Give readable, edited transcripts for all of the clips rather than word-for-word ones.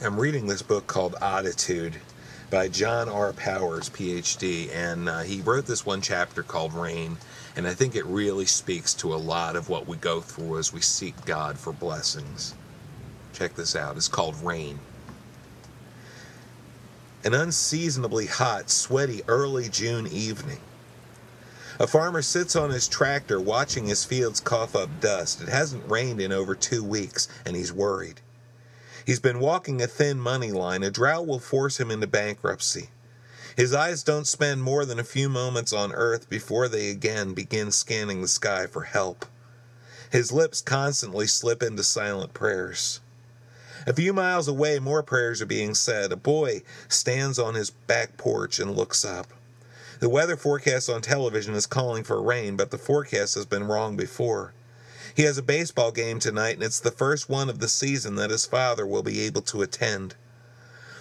I'm reading this book called Odditude by John R. Powers, PhD, and he wrote this one chapter called Rain, and I think it really speaks to a lot of what we go through as we seek God for blessings. Check this out. It's called Rain. An unseasonably hot, sweaty early June evening. A farmer sits on his tractor watching his fields cough up dust. It hasn't rained in over 2 weeks, and he's worried. He's been walking a thin money line. A drought will force him into bankruptcy. His eyes don't spend more than a few moments on earth before they again begin scanning the sky for help. His lips constantly slip into silent prayers. A few miles away, more prayers are being said. A boy stands on his back porch and looks up. The weather forecast on television is calling for rain, but the forecast has been wrong before. He has a baseball game tonight, and it's the first one of the season that his father will be able to attend.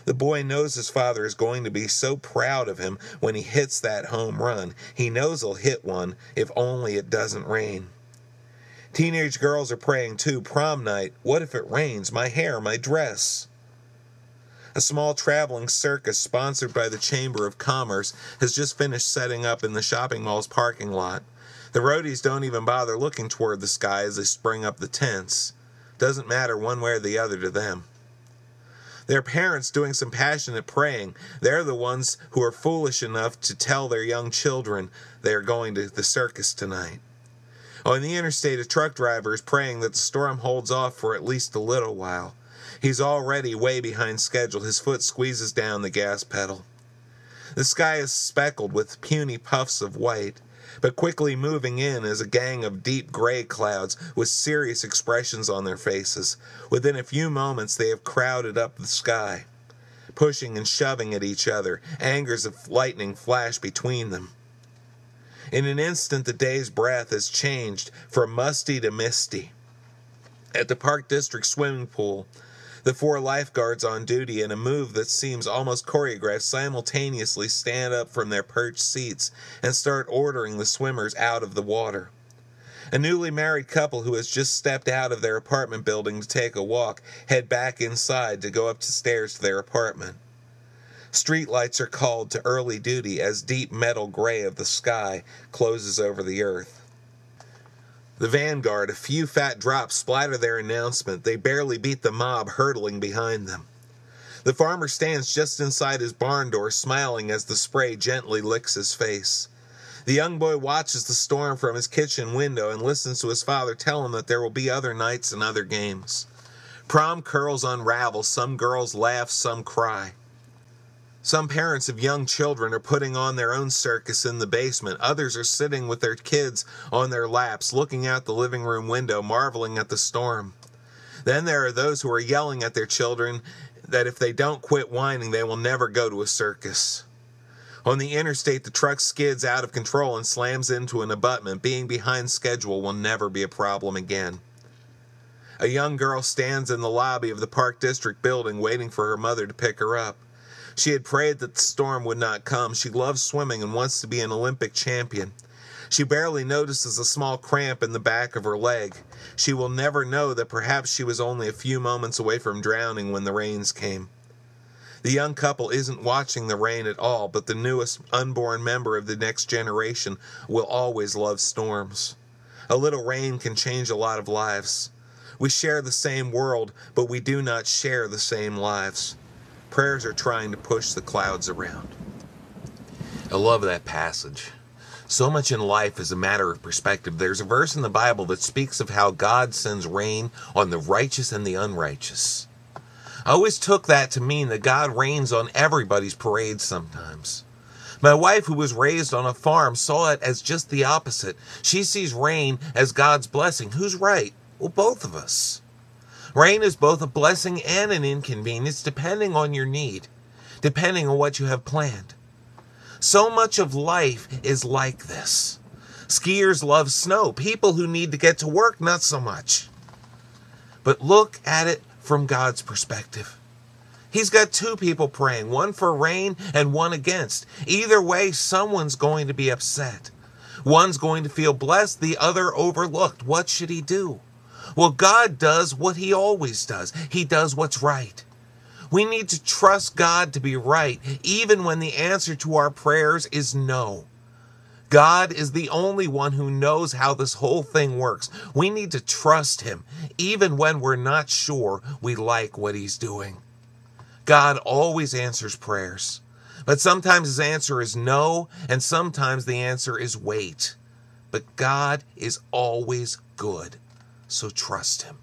The boy knows his father is going to be so proud of him when he hits that home run. He knows he'll hit one, if only it doesn't rain. Teenage girls are praying too. Prom night. What if it rains? My hair, my dress. A small traveling circus sponsored by the Chamber of Commerce has just finished setting up in the shopping mall's parking lot. The roadies don't even bother looking toward the sky as they spring up the tents. Doesn't matter one way or the other to them. Their parents doing some passionate praying. They're the ones who are foolish enough to tell their young children they are going to the circus tonight. On the interstate, a truck driver is praying that the storm holds off for at least a little while. He's already way behind schedule. His foot squeezes down the gas pedal. The sky is speckled with puny puffs of white, but quickly moving in is a gang of deep gray clouds with serious expressions on their faces. Within a few moments, they have crowded up the sky, pushing and shoving at each other. Angers of lightning flash between them. In an instant, the day's breath has changed from musty to misty. At the Park District swimming pool, the 4 lifeguards on duty, in a move that seems almost choreographed, simultaneously stand up from their perched seats and start ordering the swimmers out of the water. A newly married couple who has just stepped out of their apartment building to take a walk head back inside to go up the stairs to their apartment. Streetlights are called to early duty as deep metal gray of the sky closes over the earth. The vanguard, a few fat drops splatter their announcement. They barely beat the mob hurtling behind them. The farmer stands just inside his barn door, smiling as the spray gently licks his face. The young boy watches the storm from his kitchen window and listens to his father tell him that there will be other nights and other games. Prom curls unravel. Some girls laugh, some cry. Some parents of young children are putting on their own circus in the basement. Others are sitting with their kids on their laps, looking out the living room window, marveling at the storm. Then there are those who are yelling at their children that if they don't quit whining, they will never go to a circus. On the interstate, the truck skids out of control and slams into an abutment. Being behind schedule will never be a problem again. A young girl stands in the lobby of the Park District building waiting for her mother to pick her up. She had prayed that the storm would not come. She loves swimming and wants to be an Olympic champion. She barely notices a small cramp in the back of her leg. She will never know that perhaps she was only a few moments away from drowning when the rains came. The young couple isn't watching the rain at all, but the newest unborn member of the next generation will always love storms. A little rain can change a lot of lives. We share the same world, but we do not share the same lives. Prayers are trying to push the clouds around. I love that passage. So much in life is a matter of perspective. There's a verse in the Bible that speaks of how God sends rain on the righteous and the unrighteous. I always took that to mean that God rains on everybody's parade sometimes. My wife, who was raised on a farm, saw it as just the opposite. She sees rain as God's blessing. Who's right? Well, both of us. Rain is both a blessing and an inconvenience depending on your need, depending on what you have planned. So much of life is like this. Skiers love snow. People who need to get to work, not so much. But look at it from God's perspective. He's got 2 people praying, one for rain and one against. Either way, someone's going to be upset. One's going to feel blessed, the other overlooked. What should he do? Well, God does what he always does. He does what's right. We need to trust God to be right, even when the answer to our prayers is no. God is the only one who knows how this whole thing works. We need to trust him, even when we're not sure we like what he's doing. God always answers prayers, but sometimes his answer is no, and sometimes the answer is wait. But God is always good, so trust him.